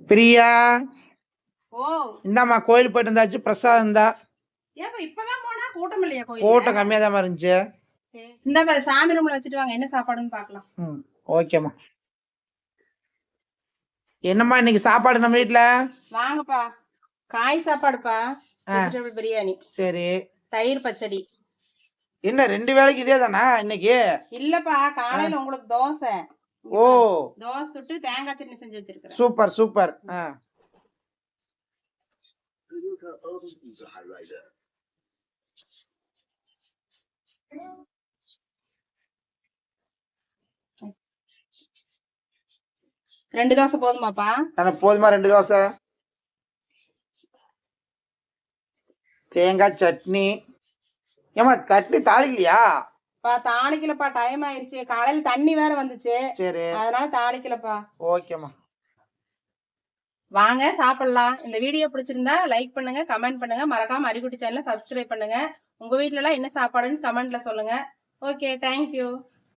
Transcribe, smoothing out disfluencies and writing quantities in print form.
பிரியா, ஓ இந்தாம்மா கோயில் போயிட்டு இருந்தாச்சு, பிரசாதம் இருந்தா. ஏப்பா இப்பதான் போனா கூட்டம் இல்லையா கோயில்? கூட்டம் கம்மியா தான் இருந்துச்சு. இந்த சாமி ரூம்ல வச்சுட்டு வாங்க, என்ன சாப்பாடுன்னு பாக்கலாம். ஓகேம்மா. என்னம்மா இன்னைக்கு சாப்பாடு நம்ம வீட்டுல? வாங்கப்பா, காய் சாப்பாடுப்பா, வெஜிடபிள் பிரியாணி. சரி. தயிர் பச்சடி. என்ன 2 வேளைக்கு இதே தானா இன்னைக்கு? இல்லப்பா, காலையில உங்களுக்கு தோசை. ஓ, தோசை சுட்டு தேங்காய் சட்னி செஞ்சு வச்சிருக்கேன். Super super. ரெண்டு தோசை போதுமாப்பா? போதுமா 2 தோசை. தேங்காய் சட்னி. ஏமா சட்னி தாளிக்கலையா? தாளிக்கலப்பா, டைம் ஆயிருச்சு. காலையில தண்ணி வேற வந்துச்சு. சரி, அதனால தாளிக்கலப்பா. ஓகேம்மா. வாங்க சாப்பிடலாம். இந்த வீடியோ பிடிச்சிருந்தா லைக் பண்ணுங்க, கமெண்ட் பண்ணுங்க, மறக்காம அரிக்குட்டி சேனலை சப்ஸ்கிரைப் பண்ணுங்க. உங்க வீட்டுல எல்லாம் என்ன சாப்பாடுன்னு கமெண்ட்ல சொல்லுங்க. Okay, thank you.